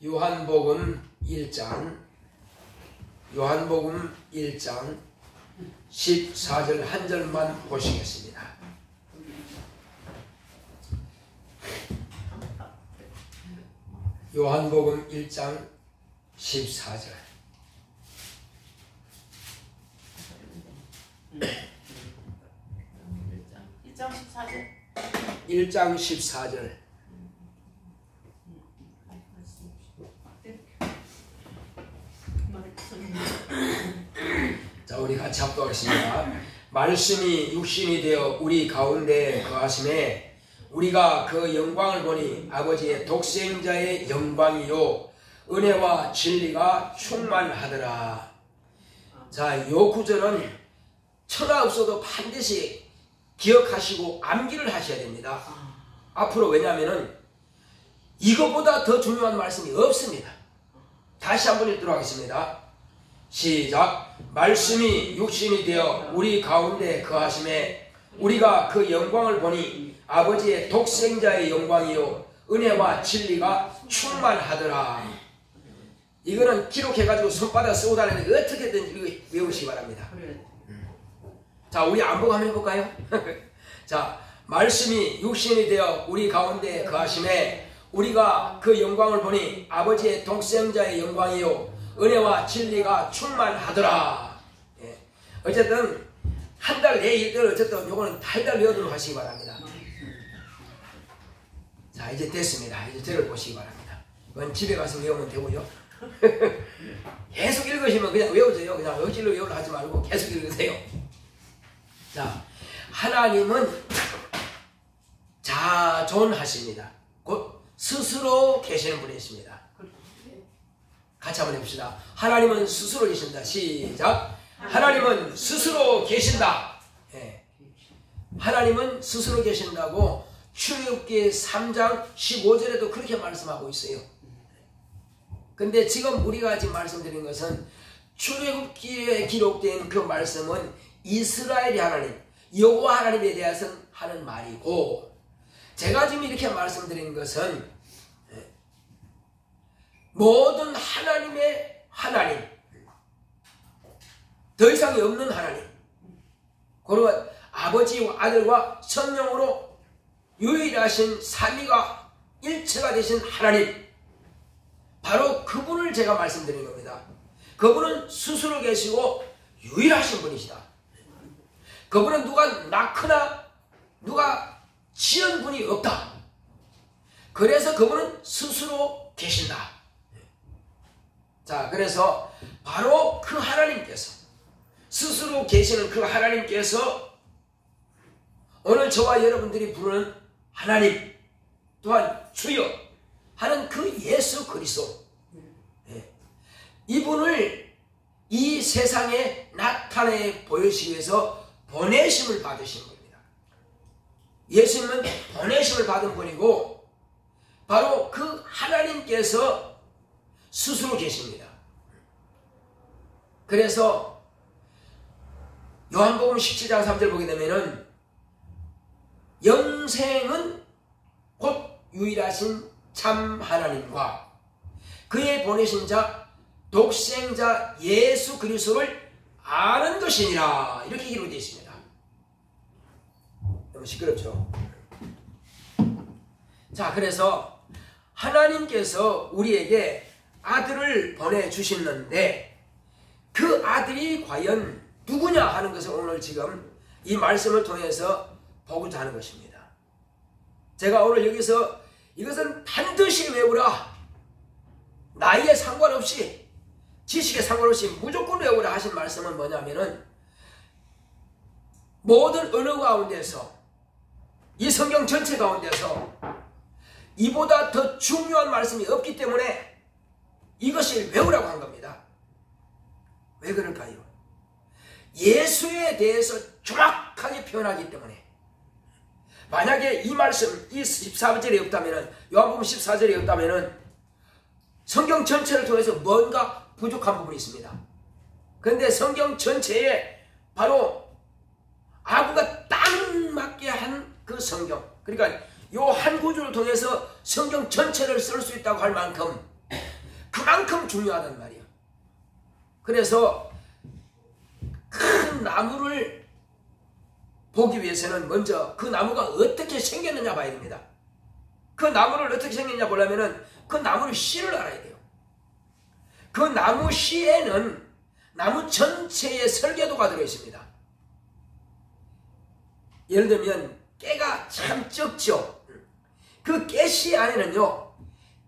요한복음 1장 14절 한 절만 보시겠습니다. 요한복음 1장 14절. 1장 14절. 자, 우리 같이 합독하겠습니다. 말씀이 육신이 되어 우리 가운데 거하심에 우리가 그 영광을 보니 아버지의 독생자의 영광이요 은혜와 진리가 충만하더라. 자, 요 구절은 천하 없어도 반드시 기억하시고 암기를 하셔야 됩니다. 앞으로. 왜냐하면 이것보다 더 중요한 말씀이 없습니다. 다시 한번 읽도록 하겠습니다. 시작. 말씀이 육신이 되어 우리 가운데 거하심에 우리가 그 영광을 보니 아버지의 독생자의 영광이요 은혜와 진리가 충만하더라. 이거는 기록해가지고 손바닥 쓰고 다니는데 어떻게든 외우시기 바랍니다. 자, 우리 안보고 한번 해볼까요? 자, 말씀이 육신이 되어 우리 가운데 거하심에 우리가 그 영광을 보니 아버지의 독생자의 영광이요 은혜와 진리가 충만하더라. 예. 어쨌든 한 달 내일 어쨌든 요거는 달달 외우도록 하시기 바랍니다. 자, 이제 됐습니다. 이제 저를 보시기 바랍니다. 이건 집에 가서 외우면 되고요. 계속 읽으시면 그냥 외워져요. 그냥 억지로 외우려 하지 말고 계속 읽으세요. 자, 하나님은 자존하십니다. 곧 스스로 계시는 분이십니다. 같이 한번 해봅시다. 하나님은 스스로 계신다. 시작. 하나님은 스스로 계신다. 예. 하나님은 스스로 계신다고 출애굽기 3장 15절에도 그렇게 말씀하고 있어요. 근데 지금 우리가 지금 말씀드린 것은 출애굽기에 기록된 그 말씀은 이스라엘의 하나님, 여호와 하나님에 대해서 하는 말이고, 제가 지금 이렇게 말씀드린 것은 모든 하나님의 하나님, 더 이상이 없는 하나님, 그리고 아버지와 아들과 성령으로 유일하신 삼위가 일체가 되신 하나님, 바로 그분을 제가 말씀드린 겁니다. 그분은 스스로 계시고 유일하신 분이시다. 그분은 누가 낳거나 누가 지은 분이 없다. 그래서 그분은 스스로 계신다. 자, 그래서 바로 그 하나님께서, 스스로 계시는 그 하나님께서 오늘 저와 여러분들이 부르는 하나님, 또한 주여 하는 그 예수 그리스도, 이분을 이 세상에 나타내 보이시기 위해서 보내심을 받으신 겁니다. 예수님은 보내심을 받은 분이고 바로 그 하나님께서 스스로 계십니다. 그래서 요한복음 17장 3절 보게 되면은 영생은 곧 유일하신 참 하나님과 그의 보내신 자 독생자 예수 그리스도를 아는 것이니라, 이렇게 기록되어 있습니다. 너무 시끄럽죠? 자, 그래서 하나님께서 우리에게 아들을 보내주셨는데 그 아들이 과연 누구냐 하는 것을 오늘 지금 이 말씀을 통해서 보고자 하는 것입니다. 제가 오늘 여기서 이것은 반드시 외우라, 나이에 상관없이 지식에 상관없이 무조건 외우라 하신 말씀은 뭐냐면은 모든 언어 가운데서 이 성경 전체 가운데서 이보다 더 중요한 말씀이 없기 때문에 이것을 외우라고 한 겁니다. 왜 그럴까요? 예수에 대해서 정확하게 표현하기 때문에. 만약에 이 말씀, 이 14절이 없다면, 요한복음 14절이 없다면 성경 전체를 통해서 뭔가 부족한 부분이 있습니다. 그런데 성경 전체에 바로 아구가 딱 맞게 한 그 성경, 그러니까 요 한 구절을 통해서 성경 전체를 쓸 수 있다고 할 만큼 그만큼 중요하단 말이야. 그래서 큰 나무를 보기 위해서는 먼저 그 나무가 어떻게 생겼느냐 봐야 됩니다. 그 나무를 어떻게 생겼냐 보려면은 그 나무의 씨를 알아야 돼요. 그 나무 씨에는 나무 전체의 설계도가 들어있습니다. 예를 들면 깨가 참 적죠. 그 깨씨 안에는요,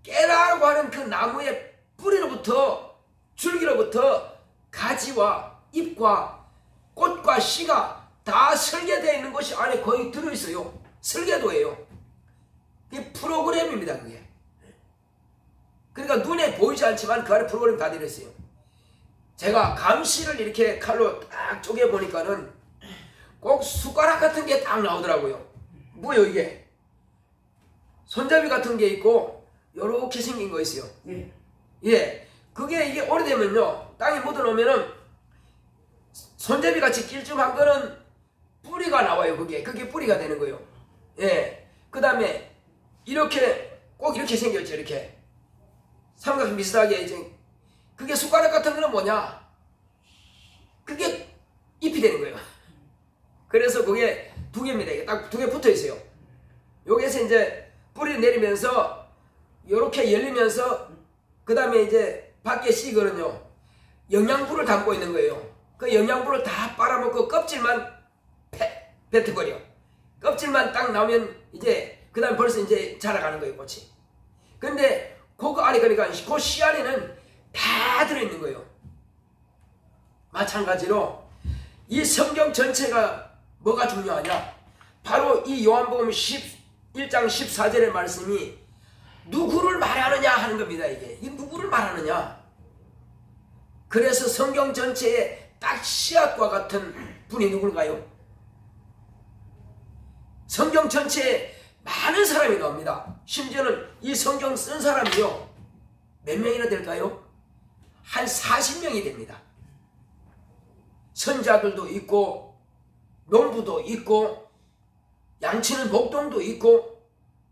깨라고 하는 그 나무의 뿌리로부터 줄기로부터 가지와 잎과 꽃과 씨가 다 설계되어 있는 것이 안에 거의 들어있어요. 설계도예요. 그게 프로그램입니다. 그게. 그러니까 눈에 보이지 않지만 그 안에 프로그램이 다 들어있어요. 제가 감시를 이렇게 칼로 딱 쪼개보니까는 꼭 숟가락 같은 게 딱 나오더라고요. 뭐요 이게? 손잡이 같은 게 있고 요렇게 생긴 거 있어요. 예, 그게 이게 오래되면요 땅에 묻어놓으면은 손잡이 같이 길쭉한 거는 뿌리가 나와요. 그게 뿌리가 되는 거예요. 예, 그 다음에 이렇게 꼭 이렇게 생겼죠. 이렇게 삼각형 비슷하게 이제 그게 숟가락 같은 거는 뭐냐? 그게 잎이 되는 거예요. 그래서 그게 두 개입니다. 이게 딱 두 개 붙어 있어요. 여기에서 이제 뿌리 내리면서 요렇게 열리면서 그 다음에 이제 밖에 씨거든요. 영양분을 담고 있는 거예요. 그 영양분을 다 빨아먹고 껍질만 뱉어버려. 껍질만 딱 나오면 이제 그 다음에 벌써 이제 자라가는 거예요. 꽃이. 근데 그거 안에 그러니까 그 씨 안에는 다 들어있는 거예요. 마찬가지로 이 성경 전체가 뭐가 중요하냐? 바로 이 요한복음 1장 14절의 말씀이 누구를 말하느냐 하는 겁니다. 이게 누구를 말하느냐? 그래서 성경 전체에 딱 씨앗과 같은 분이 누굴까요? 성경 전체에 많은 사람이 나옵니다. 심지어는 이 성경 쓴 사람이요 몇 명이나 될까요? 한 40명이 됩니다. 선자들도 있고 농부도 있고 양치는 목동도 있고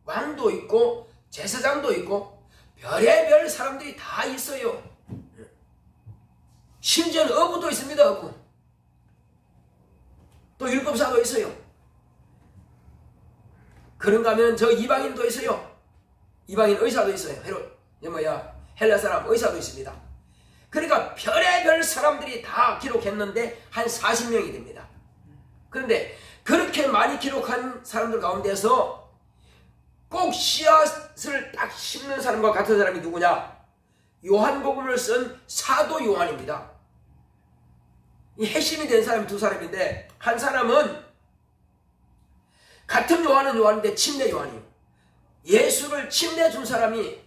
왕도 있고 제사장도 있고 별의별 사람들이 다 있어요. 심지어는 어부도 있습니다. 어부. 또 율법사도 있어요. 그런가 하면 저 이방인도 있어요. 이방인 의사도 있어요. 헬라 사람 의사도 있습니다. 그러니까 별의별 사람들이 다 기록했는데 한 40명이 됩니다. 그런데 그렇게 많이 기록한 사람들 가운데서 꼭 씨앗을 딱 심는 사람과 같은 사람이 누구냐? 요한복음을 쓴 사도 요한입니다. 이 핵심이 된 사람이 두 사람인데 한 사람은 같은 요한은 요한인데 침례 요한이에요. 예수를 침례 준 사람이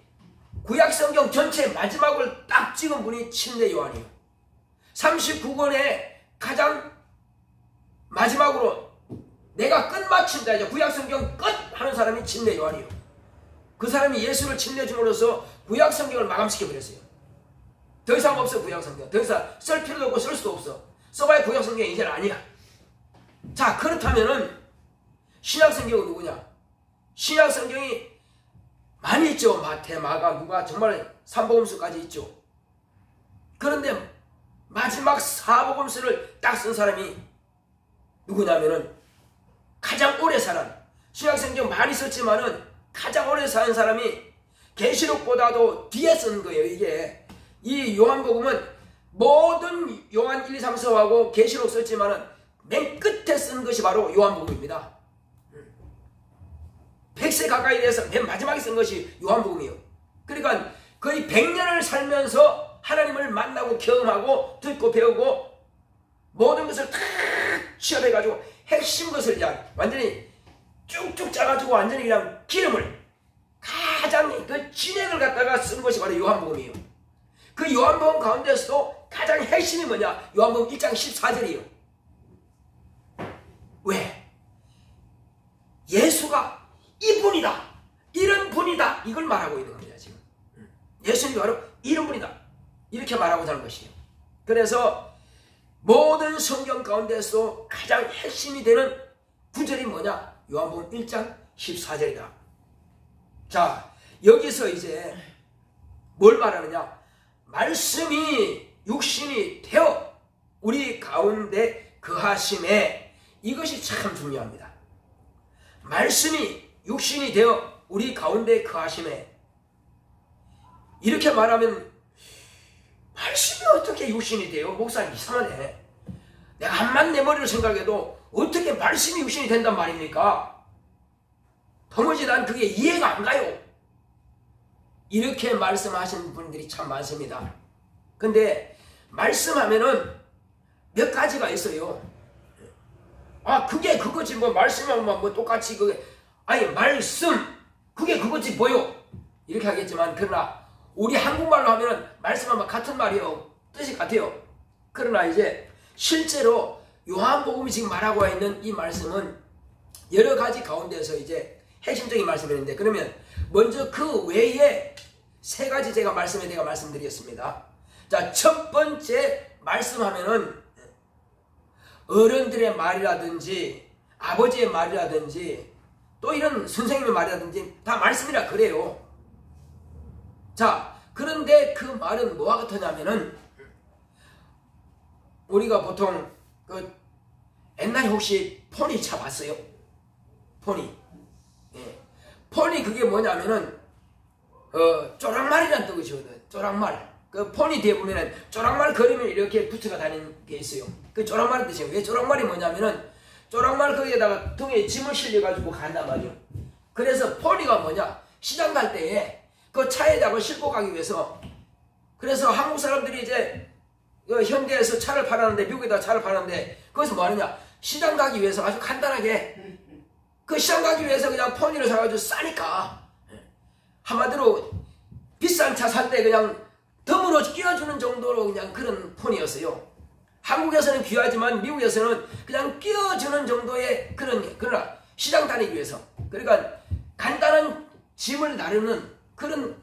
구약성경 전체 마지막을 딱 찍은 분이 침례 요한이에요. 39권에 가장 마지막으로 내가 끝마친다 이제 구약성경 끝 하는 사람이 침례 요한이에요. 그 사람이 예수를 침례 줌으로써 구약성경을 마감시켜버렸어요. 더 이상 없어. 구약성경 더 이상 쓸 필요도 없고 쓸 수도 없어. 써봐야 구약성경이 이제는 아니야. 자, 그렇다면은 신약성경은 누구냐? 신약성경이 많이 있죠. 마태, 마가, 누가 정말 삼복음서까지 있죠. 그런데 마지막 사복음서를 딱 쓴 사람이 누구냐면은 가장 오래 살은 신약성경 많이 썼지만은 가장 오래 산 사람이 계시록보다도 뒤에 쓴 거예요. 이게 이 요한복음은 모든 요한 1, 2, 3, 4하고 계시록 썼지만은 맨 끝에 쓴 것이 바로 요한복음입니다. 100세 가까이 돼서 맨 마지막에 쓴 것이 요한복음이에요. 그러니까 거의 100년을 살면서 하나님을 만나고 경험하고 듣고 배우고 모든 것을 다 취합해가지고 핵심 것을 그냥 완전히 쭉쭉 짜가지고 완전히 그냥 기름을 가장 그 진액을 갖다가 쓴 것이 바로 요한복음이에요. 그 요한복음 가운데서도 가장 핵심이 뭐냐? 요한복음 1장 14절이에요. 왜? 예수가 이분이다. 이런 분이다. 이걸 말하고 있는 겁니다. 지금. 예수님이 바로 이런 분이다. 이렇게 말하고자 하는 것이에요. 그래서 모든 성경 가운데서 가장 핵심이 되는 구절이 뭐냐? 요한복음 1장 14절이다. 자, 여기서 이제 뭘 말하느냐? 말씀이 육신이 되어 우리 가운데 거하심에, 이것이 참 중요합니다. 말씀이 육신이 되어 우리 가운데 거하심에, 이렇게 말하면 말씀이 어떻게 육신이 돼요? 목사님 이상하네. 내가 한만 내 머리로 생각해도 어떻게 말씀이 육신이 된단 말입니까? 도무지 난 그게 이해가 안 가요. 이렇게 말씀하시는 분들이 참 많습니다. 근데 말씀하면은 몇 가지가 있어요. 아, 그게 그거지 뭐 말씀하면 뭐 똑같이 그게, 아니 말씀 그게 그거지 뭐요? 이렇게 하겠지만, 그러나 우리 한국말로 하면은 말씀하면 같은 말이에요. 뜻이 같아요. 그러나 이제 실제로 요한복음이 지금 말하고 있는 이 말씀은 여러 가지 가운데서 이제 핵심적인 말씀이었는데, 그러면 먼저 그 외에 세 가지 제가 말씀드렸습니다. 자, 첫 번째 말씀하면은 어른들의 말이라든지 아버지의 말이라든지 또 이런 선생님의 말이라든지 다 말씀이라 그래요. 자, 그런데 그 말은 뭐와 같으냐면은, 우리가 보통 옛날에 혹시 포니 차 봤어요? 포니. 예. 포니 그게 뭐냐면은 쪼락말이라는 뜻이거든. 쪼락말. 그 포니 뒤에 보면은 쪼락말 걸으면 이렇게 붙여가 다니는 게 있어요. 그 쪼락말 뜻이에요. 왜 쪼락말이 뭐냐면은, 쪼락말 거기에다가 등에 짐을 실려가지고 간단 말이에요. 그래서 포니가 뭐냐, 시장 갈 때에 그 차에다가 싣고 가기 위해서, 그래서 한국 사람들이 이제 현대에서 차를 팔았는데, 미국에다 차를 팔았는데, 거기서 뭐 하느냐, 시장 가기 위해서 아주 간단하게, 그 시장 가기 위해서 그냥 포니를 사가지고 싸니까, 한마디로 비싼 차 살 때 그냥 덤으로 끼워주는 정도로 그냥 그런 포니였어요. 한국에서는 귀하지만 미국에서는 그냥 끼워주는 정도의 그러나 시장 다니기 위해서, 그러니까 간단한 짐을 나르는, 그런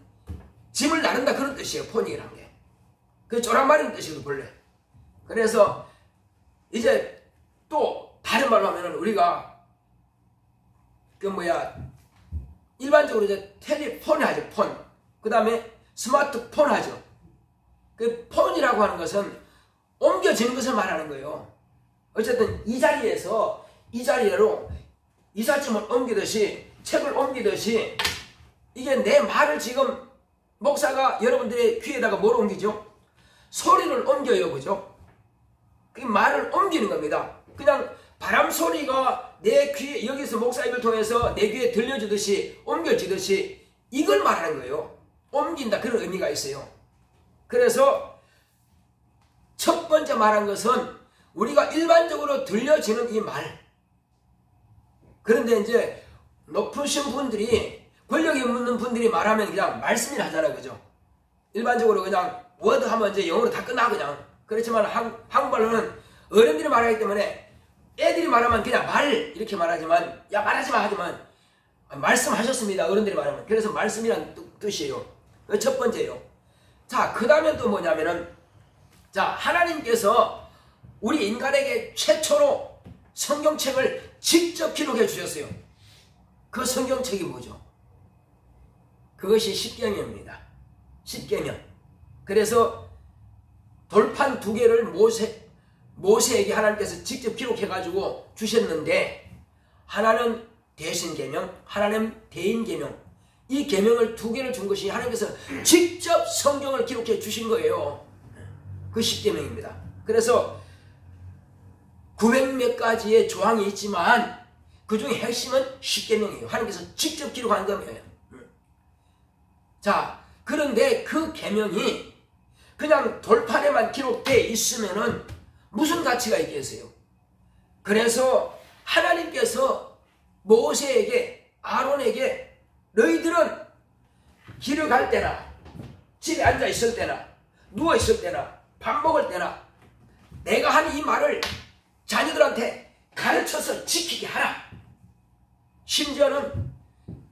짐을 나른다, 그런 뜻이에요. 포니라는 게. 그 쪼락말이라는 뜻이거든 본래. 그래서 이제 또 다른 말로 하면은, 우리가 일반적으로 이제 텔레폰 하죠. 폰. 그 다음에 스마트폰 하죠. 그 폰이라고 하는 것은 옮겨지는 것을 말하는 거예요. 어쨌든 이 자리에서 이 자리로 이삿짐을 옮기듯이, 책을 옮기듯이, 이게 내 말을 지금 목사가 여러분들의 귀에다가 뭘 옮기죠? 소리를 옮겨요. 그죠? 그 말을 옮기는 겁니다. 그냥 바람 소리가 내 귀에, 여기서 목사 입을 통해서 내 귀에 들려주듯이, 옮겨지듯이, 이걸 말하는 거예요. 옮긴다, 그런 의미가 있어요. 그래서 첫 번째 말한 것은 우리가 일반적으로 들려지는 이 말. 그런데 이제 높으신 분들이, 권력이 있는 분들이 말하면 그냥 말씀이라 하잖아요. 그죠? 일반적으로 그냥 워드 하면 이제 영어로 다 끝나 그냥. 그렇지만 한국말로는 어른들이 말하기 때문에, 애들이 말하면 그냥 말 이렇게 말하지만, 야 말하지 마 하지만, 말씀하셨습니다. 어른들이 말하면. 그래서 말씀이란 뜻이에요. 첫 번째예요. 자, 그 다음에 또 뭐냐면은, 자, 하나님께서 우리 인간에게 최초로 성경책을 직접 기록해 주셨어요. 그 성경책이 뭐죠? 그것이 십계명입니다. 십계명. 그래서 돌판 2개를 모세에게 하나님께서 직접 기록해 가지고 주셨는데, 하나는 대신계명, 하나는 대인계명. 이 계명을 2개를 준 것이 하나님께서 직접 성경을 기록해 주신 거예요. 그 십계명입니다. 그래서 900몇 가지의 조항이 있지만 그 중에 핵심은 십계명이에요. 하나님께서 직접 기록한 거예요. 자, 그런데 그 계명이 그냥 돌판에만 기록되어 있으면은 무슨 가치가 있겠어요? 그래서 하나님께서 모세에게, 아론에게, 너희들은 길을 갈 때나, 집에 앉아 있을 때나, 누워 있을 때나, 밥 먹을 때나, 내가 한 이 말을 자녀들한테 가르쳐서 지키게 하라. 심지어는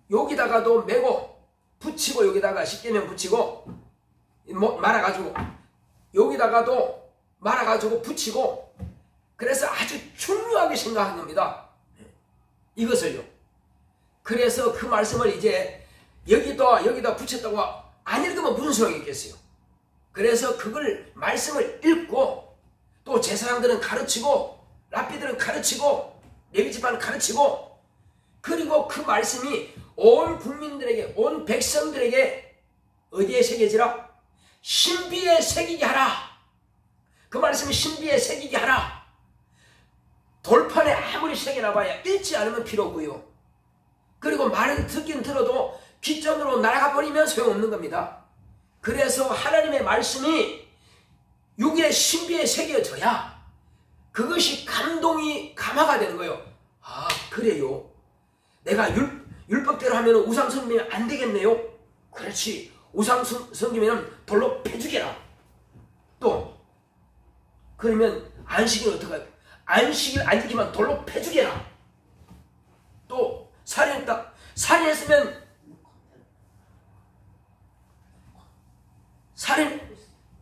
여기다가도 메고 붙이고, 여기다가 십계명 붙이고 말아가지고, 여기다가도 말아가지고 붙이고, 그래서 아주 중요하게 생각한 겁니다. 이것을요. 그래서 그 말씀을 이제 여기다 붙였다고 안 읽으면 무슨 소용이 있겠어요? 그래서 그걸 말씀을 읽고 또 제사장들은 가르치고 랍비들은 가르치고 레위 지파는 가르치고 그리고 그 말씀이 온 국민들에게 온 백성들에게 어디에 새겨지라? 신비에 새기게 하라. 그 말씀이 신비에 새기게 하라. 돌판에 아무리 새겨놔봐야 읽지 않으면 필요 없고요. 그리고 말을 듣긴 들어도 귓전으로 날아가 버리면 소용없는 겁니다. 그래서 하나님의 말씀이 육의 신비에 새겨져야 그것이 감화가 되는 거예요. 아, 그래요. 내가 율법대로 하면 우상 섬기면 안 되겠네요. 그렇지. 우상 섬기면 돌로 패죽여라. 또 그러면 안식일 어떡할까? 안식일 안 지키면 돌로 패죽여라. 또 살인했다. 살인했으면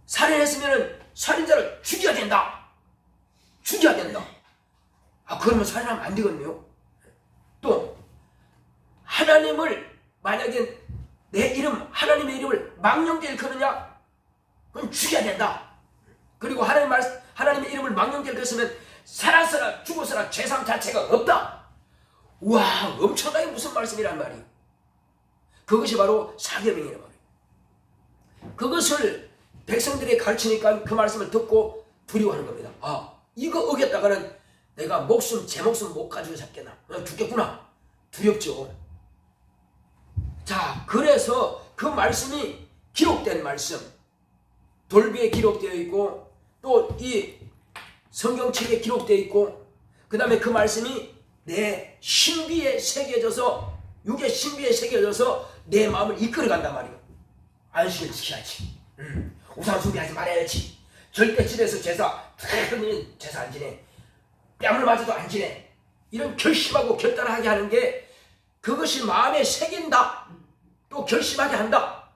살인했으면 살인자를 죽여야 된다. 죽여야 된다. 아, 그러면 살인하면 안 되겠네요. 또 하나님을 만약에 내 이름 하나님의 이름을 망령되이 일컫느냐? 그럼 죽여야 된다. 그리고 하나님의 이름을 망령되이 일컫으면 살았으나 죽었으나 죄상 자체가 없다. 우와, 엄청나게 무슨 말씀이란 말이에요. 그것이 바로 사계명이란 말이에요. 그것을 백성들이 가르치니까 그 말씀을 듣고 두려워하는 겁니다. 아, 이거 어겼다가는 내가 제 목숨 못 가지고 잡겠나? 죽겠구나. 두렵죠. 자, 그래서 그 말씀이 기록된 말씀, 돌비에 기록되어 있고 또 이 성경책에 기록되어 있고 그 다음에 그 말씀이 내 신비에 새겨져서 육의 신비에 새겨져서 내 마음을 이끌어간단 말이에요. 안식을 지켜야지. 우상 숭배하지 말아야지. 절대 집에서 제사 안 지내. 뺨을 맞아도 안 지내. 이런 결심하고 결단하게 하는 게 그것이 마음에 새긴다. 또 결심하게 한다.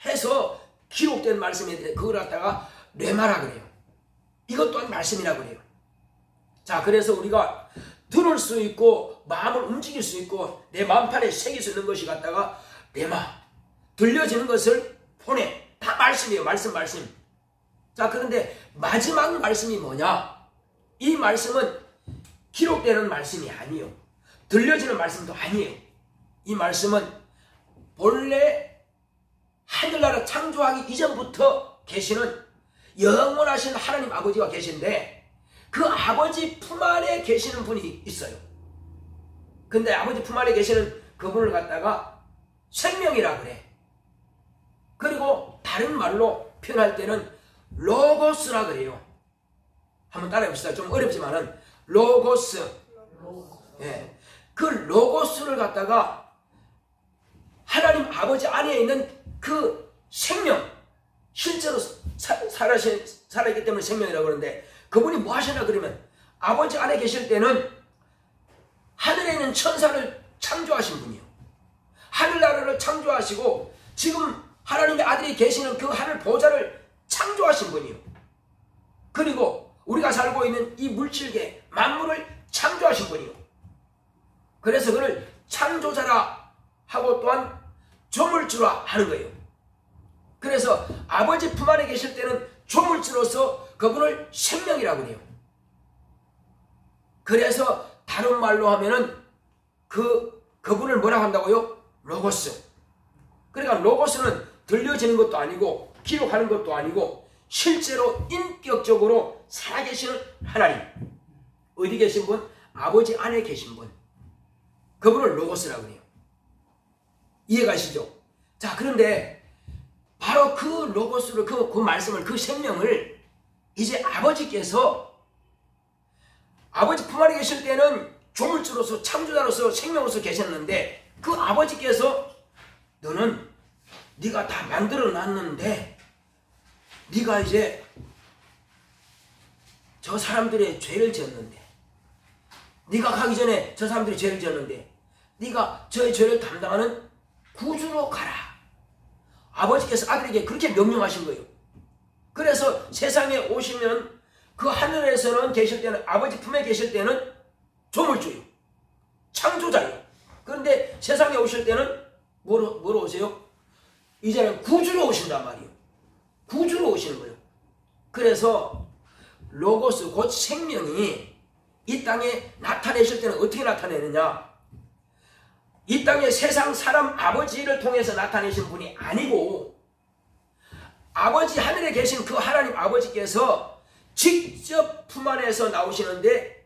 해서 기록된 말씀에 대해 그걸 갖다가 뇌마라 그래요. 이것 또한 말씀이라 그래요. 자, 그래서 우리가 들을 수 있고 마음을 움직일 수 있고 내 마음판에 새길 수 있는 것이 갖다가 뇌마. 들려지는 것을 보내. 다 말씀이에요. 말씀. 자, 그런데 마지막 말씀이 뭐냐? 이 말씀은 기록되는 말씀이 아니에요. 들려지는 말씀도 아니에요. 이 말씀은 본래 하늘나라 창조하기 이전부터 계시는 영원하신 하나님 아버지가 계신데 그 아버지 품 안에 계시는 분이 있어요. 근데 아버지 품 안에 계시는 그분을 갖다가 생명이라 그래. 그리고 다른 말로 표현할 때는 로고스라 그래요. 한번 따라해 봅시다. 좀 어렵지만은 로고스. 예. 그 로고스를 갖다가 하나님 아버지 안에 있는 그 생명, 실제로 살아있기 때문에 생명이라고 그러는데 그분이 뭐 하시나 그러면 아버지 안에 계실 때는 하늘에 있는 천사를 창조하신 분이에요. 하늘나라를 창조하시고 지금 하나님의 아들이 계시는 그 하늘 보좌를 창조하신 분이에요. 그리고 우리가 살고 있는 이 물질계 만물을 창조하신 분이에요. 그래서 그를 창조자라 하고 또한 조물주라 하는 거예요. 그래서 아버지 품 안에 계실 때는 조물주로서 그분을 생명이라고 해요. 그래서 다른 말로 하면은 그분을 뭐라고 한다고요? 로고스. 그러니까 로고스는 들려지는 것도 아니고 기록하는 것도 아니고 실제로 인격적으로 살아계시는 하나님. 어디 계신 분? 아버지 안에 계신 분. 그분을 로고스라고 해요. 이해가시죠? 자, 그런데 바로 그 로고스를 그 말씀을 그 생명을 이제 아버지께서 아버지 품 안에 계실 때는 조물주로서 창조자로서 생명으로서 계셨는데 그 아버지께서 너는 네가 다 만들어 놨는데 네가 이제 저 사람들의 죄를 지었는데 네가 가기 전에 저 사람들이 죄를 지었는데 네가 저의 죄를 담당하는 구주로 가라. 아버지께서 아들에게 그렇게 명령하신 거예요. 그래서 세상에 오시면 그 하늘에서는 계실 때는 아버지 품에 계실 때는 조물주요. 창조자요. 그런데 세상에 오실 때는 뭐로 오세요? 이제는 구주로 오신단 말이에요. 구주로 오시는 거예요. 그래서 로고스 곧 생명이 이 땅에 나타내실 때는 어떻게 나타내느냐? 이 땅에 세상 사람 아버지를 통해서 나타내신 분이 아니고 아버지 하늘에 계신 그 하나님 아버지께서 직접 품 안에서 나오시는데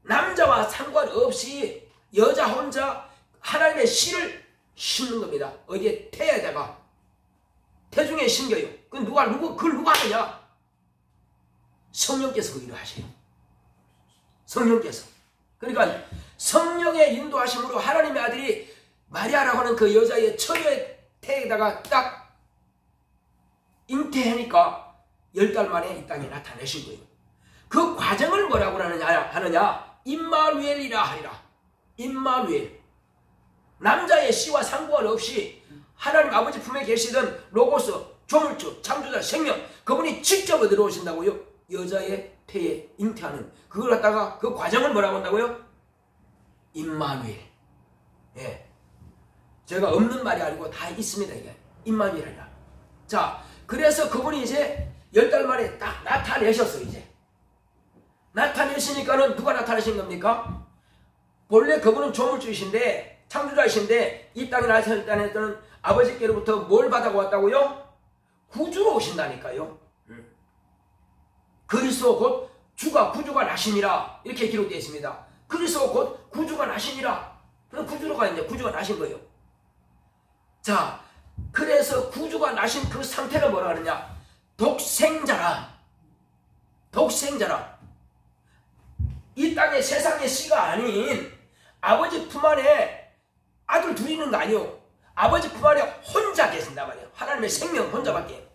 남자와 상관없이 여자 혼자 하나님의 씨를 심는 겁니다. 어디에? 태에다가. 태중에 심겨요. 그걸 누가 하느냐? 성령께서 그 일을 하세요. 성령께서. 그러니까 성령의 인도하심으로 하나님의 아들이 마리아라고 하는 그 여자의 처녀의 태에다가 딱 잉태하니까 10달 만에 이 땅에 나타내신 거예요. 그 과정을 뭐라고 하느냐? 임마누엘이라 하리라. 임마누엘. 남자의 씨와 상관없이 하나님 아버지 품에 계시던 로고스, 조물주, 창조자, 생명, 그분이 직접 어디로 오신다고요? 여자의 태에 잉태하는 그걸 갖다가 그 과정을 뭐라고 한다고요? 임마누엘. 예. 제가 없는 말이 아니고 다 있습니다. 이게 임마누엘이라. 자, 그래서 그분이 이제 10달 만에 딱 나타내셨어. 이제 나타내시니까는 누가 나타내신 겁니까? 본래 그분은 조물주이신데 창조자이신데 이 땅에 나타냈던 아버지께로부터 뭘 받아왔다고요? 구주로 오신다니까요. 그리스도 곧 주가 구주가 나시니라 이렇게 기록되어 있습니다. 그리스도 곧 구주가 나시니라. 구주로가 이제 구주가 나신 거예요. 자, 그래서 구주가 나신 그 상태를 뭐라 하느냐? 독생자라. 독생자라. 이 땅의 세상의 씨가 아닌 아버지 품 안에 아들 둘이 있는 거 아니요. 아버지 품 안에 혼자 계신단 말이에요. 하나님의 생명 혼자밖에.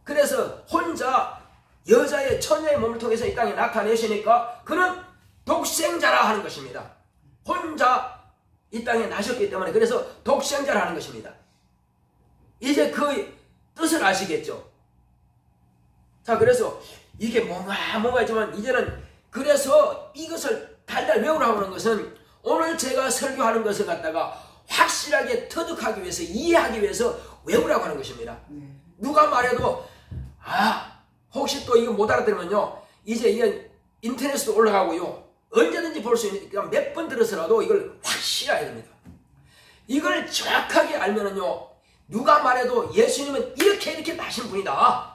그래서 혼자 여자의 처녀의 몸을 통해서 이 땅에 나타내시니까 그는 독생자라 하는 것입니다. 혼자 이 땅에 나셨기 때문에 그래서 독생자라 하는 것입니다. 이제 그 뜻을 아시겠죠? 자, 그래서 이게 뭔가 있지만 이제는 그래서 이것을 달달 외우라고 하는 것은 오늘 제가 설교하는 것을 갖다가 확실하게 터득하기 위해서 이해하기 위해서 외우라고 하는 것입니다. 누가 말해도 혹시 또 이거 못 알아들으면요 이제 이게 인터넷에도 올라가고요 언제든지 볼 수 있는 몇 번 들어서라도 이걸 확실히 알아야 됩니다. 이걸 정확하게 알면은요 누가 말해도 예수님은 이렇게 나신 분이다.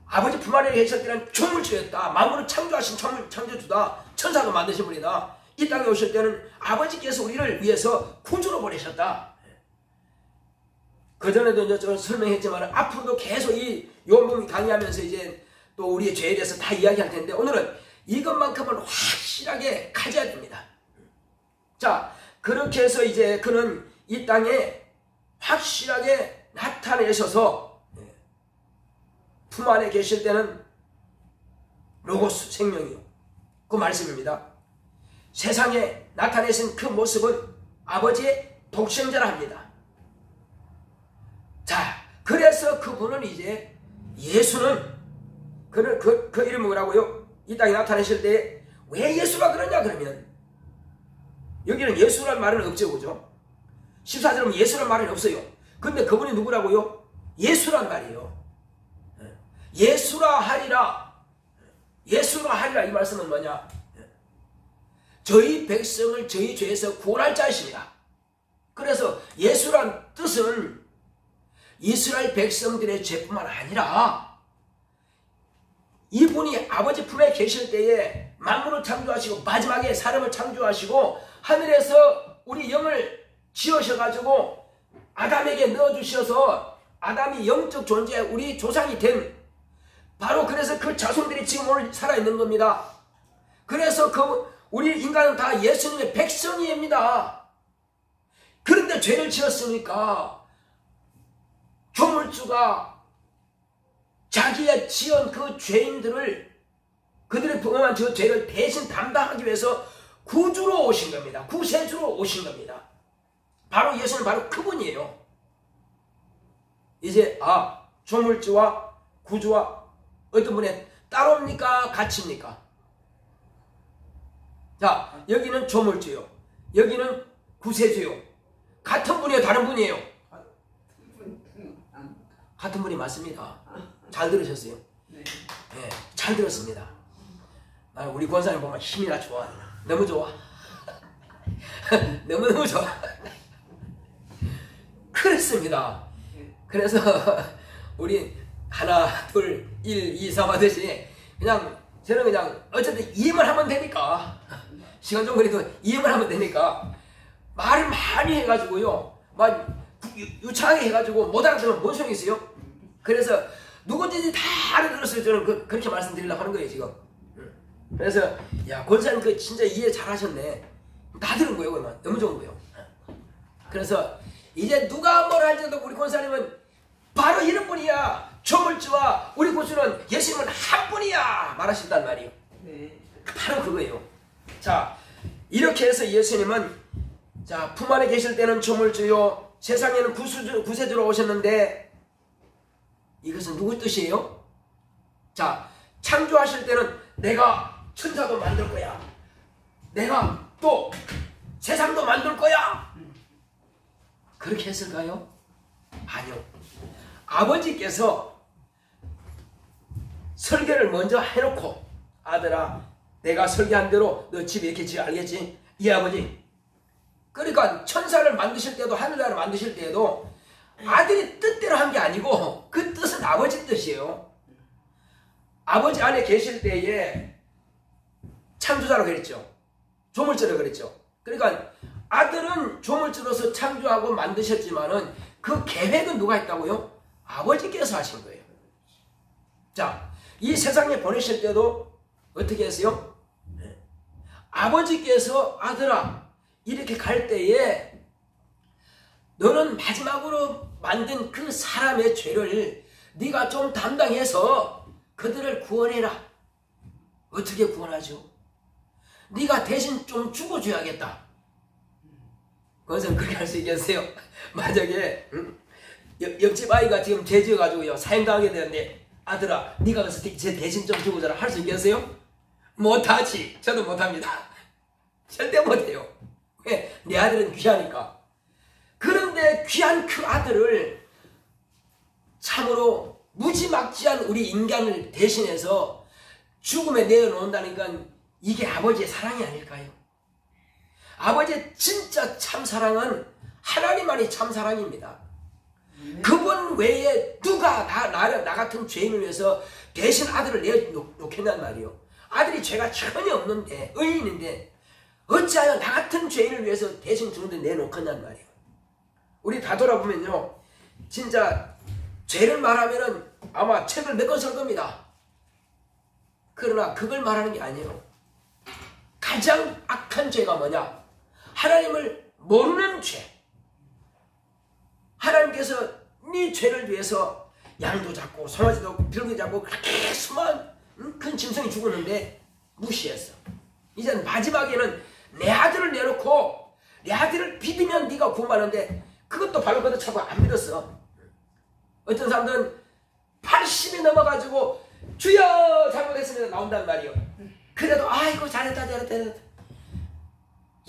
아버지 품 안에 계실 때는 조물주였다. 만물을 창조하신 창조주다. 천사도 만드신 분이다. 이 땅에 오실 때는 아버지께서 우리를 위해서 구주로 보내셨다. 그전에도 이제 제가 설명했지만 앞으로도 계속 이 요한복음 강의하면서 이제 또 우리의 죄에 대해서 다 이야기할 텐데 오늘은 이것만큼은 확실하게 가져야 됩니다. 자, 그렇게 해서 이제 그는 이 땅에 확실하게 나타내셔서 품 안에 계실 때는 로고스 생명이요. 그 말씀입니다. 세상에 나타내신 그 모습은 아버지의 독생자라 합니다. 자, 그래서 그분은 이제 예수는 그 이름이 뭐라고요? 이 땅에 나타내실 때 왜 예수가 그러냐 그러면 여기는 예수란 말은 없죠. 그죠? 14절은 예수란 말은 없어요. 근데 그분이 누구라고요? 예수란 말이에요. 예수라 하리라. 예수라 하리라 이 말씀은 뭐냐? 저희 백성을 저희 죄에서 구원할 자이십니다. 그래서 예수란 뜻은 이스라엘 백성들의 죄뿐만 아니라 이분이 아버지 품에 계실 때에 만물을 창조하시고 마지막에 사람을 창조하시고 하늘에서 우리 영을 지으셔가지고 아담에게 넣어주셔서 아담이 영적 존재 우리 조상이 된 바로 그래서 그 자손들이 지금 오늘 살아있는 겁니다. 그래서 우리 인간은 다 예수님의 백성입니다. 그런데 죄를 지었으니까 조물주가 자기가 지은 그 죄인들을 그들의 범한 저 죄를 대신 담당하기 위해서 구주로 오신 겁니다. 구세주로 오신 겁니다. 바로 예수는 바로 그분이에요. 이제 조물주와 구주와 어떤 분의 따로입니까? 같이입니까? 자, 여기는 조물주요. 여기는 구세주요. 같은 분이에요? 다른 분이에요? 같은 분이 맞습니다. 잘 들으셨어요? 네. 네, 잘 들었습니다. 우리 권사님 보면 힘이나 좋아. 너무 좋아. 너무너무 좋아. 그랬습니다. 그래서 우리 하나, 둘, 1, 2, 3 하듯이 그냥 저는 그냥 어쨌든 이해만 하면 되니까 시간 좀 그래도 이해만 하면 되니까 말을 많이 해가지고요. 막 유창하게 해가지고 못 알아들으면 뭔 소용이 있어요? 그래서 누군지 다 알아들었어요. 저는 그렇게 말씀드리려고 하는 거예요 지금. 그래서 야 권사님 그 진짜 이해 잘하셨네. 다 들은 거예요. 그러면 너무 좋은 거예요. 그래서 이제 누가 뭐라 할지라도 우리 권사님은 바로 이런 분이야. 조물주와 우리 고수는 예수님은 한 분이야 말하신단 말이에요. 네. 바로 그거예요. 자 이렇게 해서 예수님은 자 품 안에 계실 때는 조물주요 세상에는 구세주로 오셨는데 이것은 누구 뜻이에요? 자 창조하실 때는 내가 천사도 만들 거야. 내가 또 세상도 만들 거야. 그렇게 했을까요? 아니요. 아버지께서 설계를 먼저 해놓고 아들아 내가 설계한 대로 너 집에 이렇게 지어 알겠지? 이 아버지. 그러니까 천사를 만드실 때도 하늘나라를 만드실 때도 아들이 뜻대로 한 게 아니고 그 뜻은 아버지 뜻이에요. 아버지 안에 계실 때에 창조자라고 그랬죠. 조물주라고 그랬죠. 그러니까 아들은 조물주로서 창조하고 만드셨지만은 그 계획은 누가 했다고요? 아버지께서 하신 거예요. 자, 이 세상에 보내실 때도 어떻게 했어요? 네. 아버지께서 아들아 이렇게 갈 때에 너는 마지막으로 만든 그 사람의 죄를 네가 좀 담당해서 그들을 구원해라. 어떻게 구원하죠? 네가 대신 좀 죽어줘야겠다. 그것은 그렇게 할 수 있겠어요? 만약에 옆집 아이가 지금 죄 지어가지고요 사형당하게 되는데 아들아 네가 가서 대신 좀 죽어줘라 할 수 있겠어요? 못하지. 저도 못합니다. 절대 못해요. 왜? 내 아들은 귀하니까. 그런데 귀한 그 아들을 참으로 무지막지한 우리 인간을 대신해서 죽음에 내어놓는다니까 이게 아버지의 사랑이 아닐까요? 아버지의 진짜 참사랑은 하나님만이 참사랑입니다. 그분 외에 누가 나 같은 죄인을 위해서 대신 아들을 내어놓겠단 말이에요. 아들이 죄가 전혀 없는데 의인인데 어찌하여 나 같은 죄인을 위해서 대신 죽는데 내놓겠단 말이에요. 우리 다 돌아보면요 진짜 죄를 말하면은 아마 책을 몇 권 쓸 겁니다. 그러나 그걸 말하는 게 아니에요. 가장 악한 죄가 뭐냐? 하나님을 모르는 죄. 하나님께서 네 죄를 위해서 양도 잡고 송아지도 들고 잡고 그렇게 수많은 큰 짐승이 죽었는데 무시했어. 이제 마지막에는 내 아들을 내놓고 내 아들을 믿으면 네가 구원하는데 그것도 발로 걷어차고 안 믿었어. 어떤 사람들은 80이 넘어가지고 주여 잘못했습니다 나온단 말이에요. 그래도 아이고 잘했다.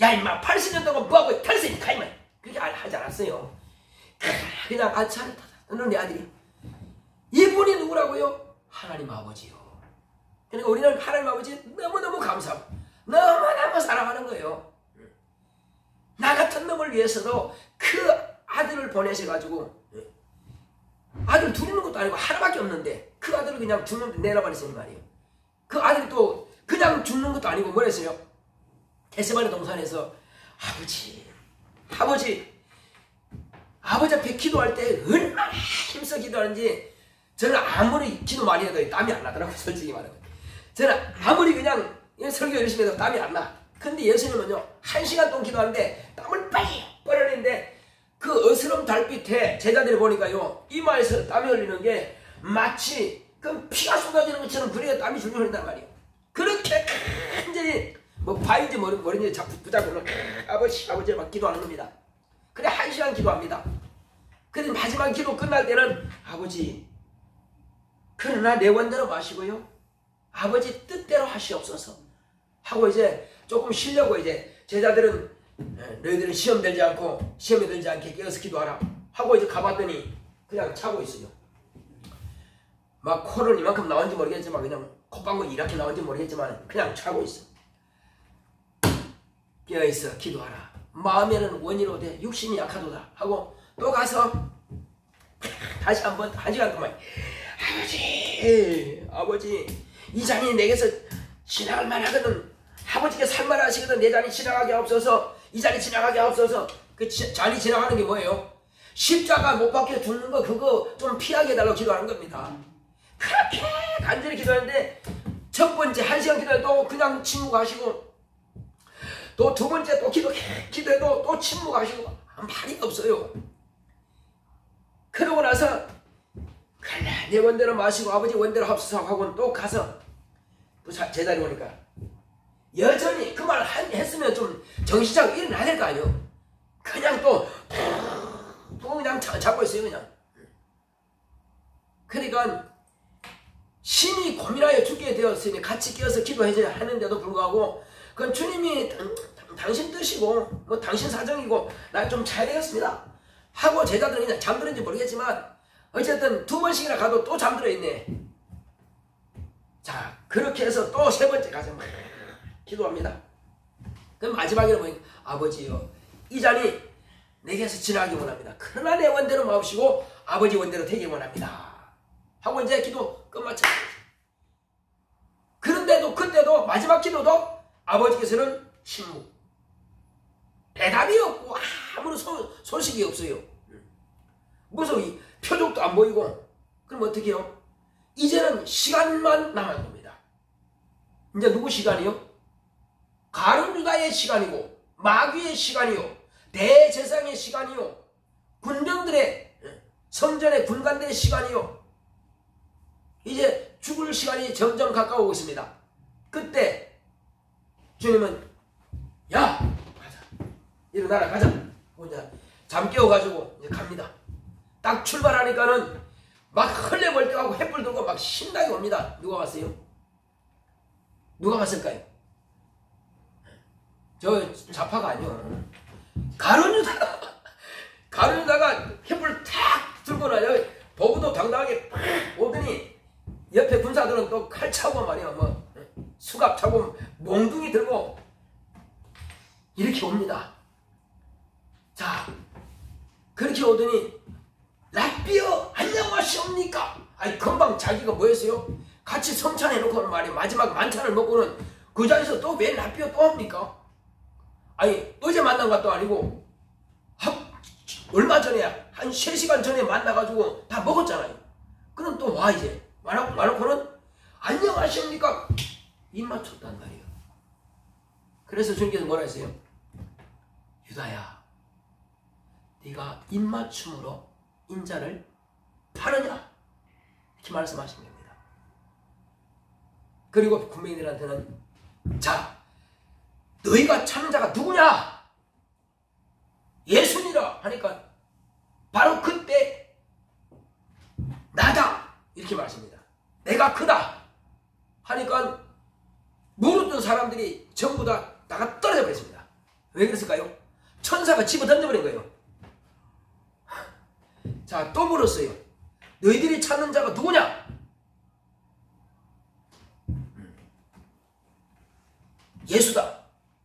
야 임마 80년 동안 뭐하고 탈세니까 임마 그렇게 하지 않았어요. 그냥 잘했다. 너는 내 아들이. 이분이 누구라고요? 하나님 아버지요. 그러니까 우리는 하나님 아버지 너무너무 감사하고 너무너무 사랑하는 거예요. 나 같은 놈을 위해서도 그 아들을 보내셔가지고 아들 두르는 것도 아니고 하나밖에 없는데 그 아들을 그냥 죽는데 내려버리시는 말이에요. 그 아들이 또 그냥 죽는 것도 아니고 뭘 했어요? 겟세마네 동산에서 아버지 앞에 기도할 때 얼마나 힘써 기도하는지 저는 아무리 기도 많이 해도 땀이 안 나더라고요. 솔직히 말하면 저는 아무리 그냥 설교 열심히 해도 땀이 안 나. 근데 예수님은요 1시간 동안 기도하는데 땀을 빨리 흘리는데 그 어스름 달빛에 제자들이 보니까요 이마에서 땀이 흘리는 게 마치 그 피가 쏟아지는 것처럼 그래야 땀이 줄줄 흘린단 말이에요. 그렇게 완전히 뭐 바인지 뭐인지 자꾸 붙잡고 아버지 막 기도하는 겁니다. 그래 1시간 기도합니다. 그런데 마지막 기도 끝날 때는 아버지 그러나 내 원대로 마시고요 아버지 뜻대로 하시옵소서 하고 이제 조금 쉬려고 이제 제자들은 너희들은 시험에 들지 않게 깨어서 기도하라 하고 이제 가봤더니 그냥 자고 있어요. 막 코를 이만큼 나온지 모르겠지만 그냥 콧방울 이렇게 나온지 모르겠지만 그냥 자고 있어. 깨어있어. 기도하라. 마음에는 원이로 돼. 육신이 약하도다 하고 또 가서 다시 한번 1시간 동안 아버지 이 잔이 내게서 지나갈 만하거든. 아버지께 살만하시거든. 내 잔이 지나가게 없어서 이 잔이 지나가게 없어서. 그 잔이 지나가는 게 뭐예요? 십자가 못 박혀 죽는 거 그거 좀 피하게 해달라고 기도하는 겁니다. 그렇게 간절히 기도하는데 첫 번째 1시간 기도해도 그냥 침묵하시고 또 두 번째 또 기도해도 또 침묵하시고 말이 없어요. 그러고 나서 그래 내 원대로 마시고 아버지 원대로 합수하고 하고는 또 가서 또 제자리 오니까 여전히 그 말 했으면 좀 정신 차리고 일어나야 될 거 아니에요. 그냥 또 그냥 잡고 있어요 그냥. 그러니까 심히 고민하여 죽게 되었으니 같이 끼어서 기도해줘야 하는데도 불구하고 그건 주님이 당신 뜻이고 뭐 당신 사정이고 날 좀 자야 되겠습니다 하고 제자들은 그냥 잠들었는지 모르겠지만 어쨌든 2번씩이나 가도 또 잠들어 있네. 자 그렇게 해서 또 3번째 가서 막 기도합니다. 그럼 마지막에는 보니까 아버지요 이 잔이 내게서 지나가기 원합니다. 그러나 내 원대로 마옵시고 아버지 원대로 되기 원합니다 하고 이제 기도 끝마쳐. 그런데도 그때도 마지막 기도도 아버지께서는 침묵. 대답이 없고 아무런 소식이 없어요. 무슨 표적도 안 보이고. 그럼 어떻게 해요? 이제는 시간만 남은 겁니다. 이제 누구 시간이요? 가룟유다의 시간이고 마귀의 시간이요 대제사장의 시간이요 군병들의 성전의 군관들의 시간이요 이제 죽을 시간이 점점 가까워오고 있습니다. 그때 주님은 야 가자 일어나라 가자 혼자 잠 깨워가지고 이제 갑니다. 딱 출발하니까는 막 헐레벌떡하고 횃불 들고 막 신나게 옵니다. 누가 왔어요? 누가 왔을까요? 저 자파가 아니요 가룟유다가 횃불 탁 들고 나요. 보고도 당당하게 팍 오더니 옆에 군사들은 또 칼 차고 말이야 뭐 수갑 차고 몽둥이 들고 이렇게 옵니다. 자 그렇게 오더니 라삐어 안녕하시옵니까? 아니 금방 자기가 뭐였어요? 같이 성찬해놓고는 말이야 마지막 만찬을 먹고는 그 자리에서 또 왜 라삐어 또 합니까? 아니 어제 만난 것도 아니고 얼마 전에 한 3시간 전에 만나가지고 다 먹었잖아요. 그럼 또 와 이제 말하고는 안녕하십니까? 입 맞췄단 말이에요. 그래서 주님께서 뭐라 했어요? 유다야 네가 입맞춤으로 인자를 파느냐? 이렇게 말씀하신 겁니다. 그리고 군병들한테는 자 너희가 찾는 자가 누구냐? 예수니라 하니까 바로 그때 나다 이렇게 말씀합니다. 내가 그다 하니까 물었던 사람들이 전부 다 나가 떨어져 버렸습니다. 왜 그랬을까요? 천사가 집어 던져버린 거예요. 자, 또 물었어요. 너희들이 찾는 자가 누구냐? 예수다.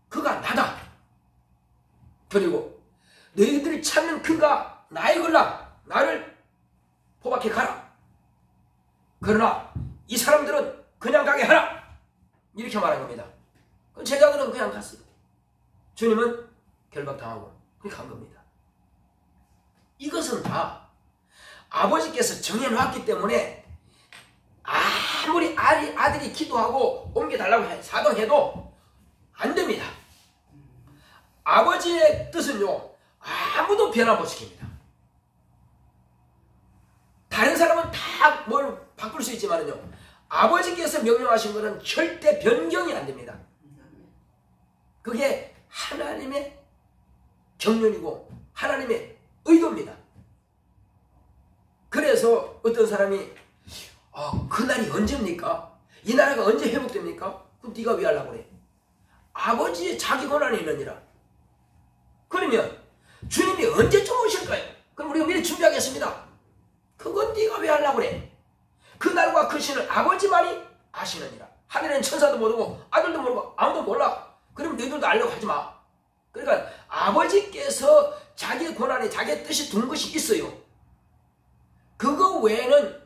그가 나다. 그리고 너희들이 찾는 그가 나의 걸라. 나를 포박해 가라. 그러나 이 사람들은 그냥 가게 하라. 이렇게 말한 겁니다. 제자들은 그냥 갔어요. 주님은 결박당하고 그렇게 간 겁니다. 이것은 다 아버지께서 정해놓았기 때문에 아무리 아들이 기도하고 옮겨달라고 사동해도 안 됩니다. 아버지의 뜻은요 아무도 변화 못 시킵니다. 다른 사람은 다 뭘 바꿀 수 있지만요 아버지께서 명령하신 것은 절대 변경이 안 됩니다. 그게 하나님의 경륜이고 하나님의 의도입니다. 그래서 어떤 사람이 그날이 언제입니까? 이 나라가 언제 회복됩니까? 그럼 네가 왜 하려고 그래? 아버지의 자기 권한이 있느니라. 그러면 주님이 언제쯤 오실까요? 그럼 우리가 미리 준비하겠습니다. 그건 네가 왜 하려고 그래? 그날과 그 시는 아버지만이 아시느니라. 하늘에는 천사도 모르고 아들도 모르고 아무도 몰라. 그럼 너희들도 알려고 하지 마. 그러니까 아버지께서 자기의 권한에 자기의 뜻이 둔 것이 있어요. 그거 외에는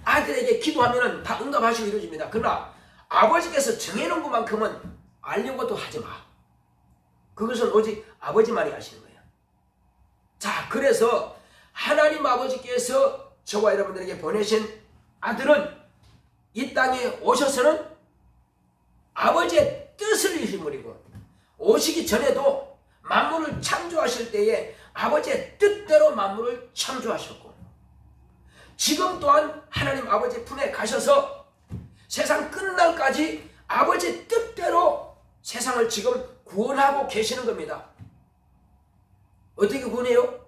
아들에게 기도하면 다 응답하시고 이루어집니다. 그러나 아버지께서 정해놓은 것만큼은 알려고도 하지 마. 그것은 오직 아버지만이 아시는 거예요. 자, 그래서 하나님 아버지께서 저와 여러분들에게 보내신 아들은 이 땅에 오셔서는 아버지의 뜻을 이루므리고 오시기 전에도 만물을 창조하실 때에 아버지의 뜻대로 만물을 창조하셨고 지금 또한 하나님 아버지 품에 가셔서 세상 끝날까지 아버지의 뜻대로 세상을 지금 구원하고 계시는 겁니다. 어떻게 구원해요?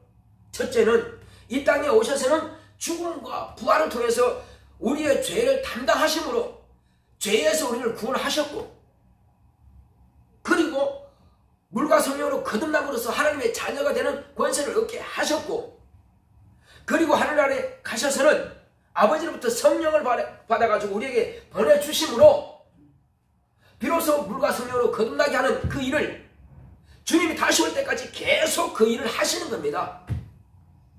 첫째는 이 땅에 오셔서는 죽음과 부활을 통해서 우리의 죄를 담당하심으로 죄에서 우리를 구원하셨고 그리고 물과 성령으로 거듭남으로써 하나님의 자녀가 되는 권세를 얻게 하셨고 그리고 하늘나라에 가셔서는 아버지로부터 성령을 받아가지고 우리에게 보내주심으로 비로소 물과 성령으로 거듭나게 하는 그 일을 주님이 다시 올 때까지 계속 그 일을 하시는 겁니다.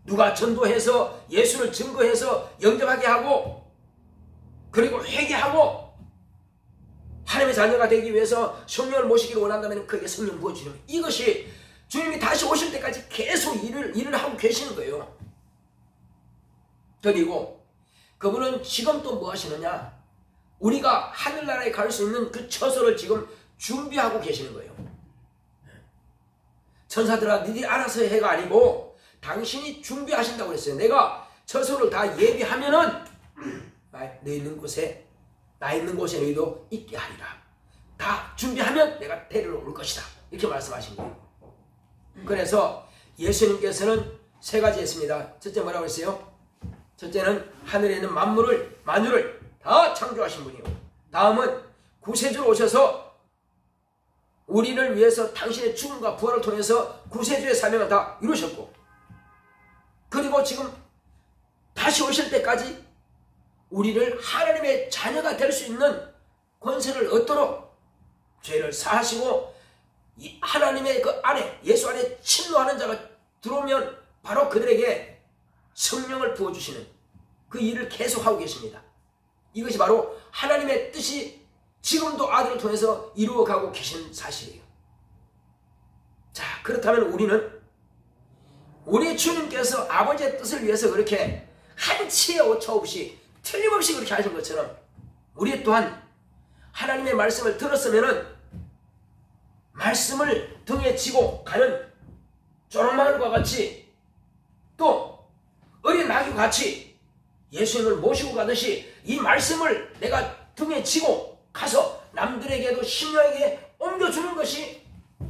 누가 전도해서 예수를 증거해서 영접하게 하고 그리고 회개하고 하나님의 자녀가 되기 위해서 성령을 모시기를 원한다면 그에게 성령 부어주는 이것이 주님이 다시 오실 때까지 계속 일을 하고 계시는 거예요. 그리고 그분은 지금 또 뭐 하시느냐? 우리가 하늘나라에 갈 수 있는 그 처소를 지금 준비하고 계시는 거예요. 천사들아 니들이 알아서 해가 아니고 당신이 준비하신다고 그랬어요. 내가 처소를 다 예비하면은 너 있는 곳에 나 있는 곳에 너희도 있게 하리라. 다 준비하면 내가 데리러 올 것이다. 이렇게 말씀하신 거예요. 그래서 예수님께서는 세 가지 했습니다. 첫째 뭐라고 했어요? 첫째는 하늘에 있는 만물을 다 창조하신 분이요. 다음은 구세주로 오셔서 우리를 위해서 당신의 죽음과 부활을 통해서 구세주의 사명을 다 이루셨고 그리고 지금 다시 오실 때까지 우리를 하나님의 자녀가 될 수 있는 권세를 얻도록 죄를 사하시고 이 하나님의 그 안에 예수 안에 침노하는 자가 들어오면 바로 그들에게 성령을 부어주시는 그 일을 계속하고 계십니다. 이것이 바로 하나님의 뜻이 지금도 아들을 통해서 이루어가고 계신 사실이에요. 자, 그렇다면 우리는 우리 주님께서 아버지의 뜻을 위해서 그렇게 한치의 오차 없이 틀림없이 그렇게 하신 것처럼 우리 또한 하나님의 말씀을 들었으면은 말씀을 등에 지고 가는 조롱마을과 같이 또 어린 나귀와 같이 예수님을 모시고 가듯이 이 말씀을 내가 등에 지고 가서 남들에게도 심령에게 옮겨주는 것이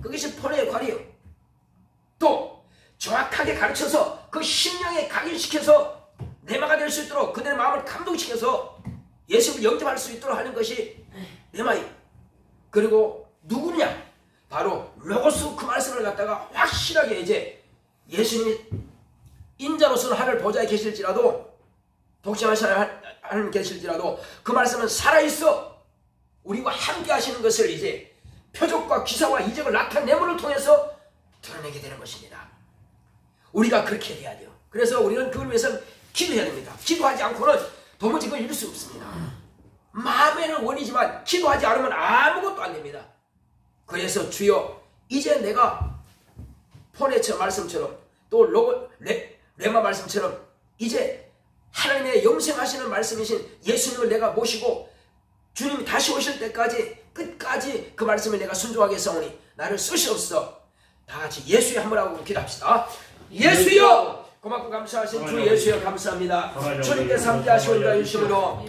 그것이 포로의 관이에요. 또 정확하게 가르쳐서 그 심령에 각인시켜서 내마가 될 수 있도록 그들의 마음을 감동시켜서 예수를 영접할 수 있도록 하는 것이 내마예요. 그리고 누구냐? 바로 로고스 그 말씀을 갖다가 확실하게 이제 예수님이 인자로서는 하늘 보좌에 계실지라도 독생하신 하나님 계실지라도 그 말씀은 살아있어 우리와 함께 하시는 것을 이제 표적과 기사와 이적을 나타내므를 통해서 드러내게 되는 것입니다. 우리가 그렇게 해야 돼요. 그래서 우리는 그걸 위해서 기도해야 됩니다. 기도하지 않고는 도무지 그걸 이룰 수 없습니다. 마음에는 원이지만 기도하지 않으면 아무것도 안 됩니다. 그래서 주여 이제 내가 포네처 말씀처럼 또 레마 말씀처럼 이제 하나님의 영생하시는 말씀이신 예수님을 내가 모시고 주님이 다시 오실 때까지 끝까지 그 말씀을 내가 순종하게 했사오니 나를 쓰시옵소서. 다 같이 예수여 한번 하고 기도합시다. 예수여 고맙고 감사하신 주 예수여 감사합니다. 주님께서 함께 하시고 인도해 주심으로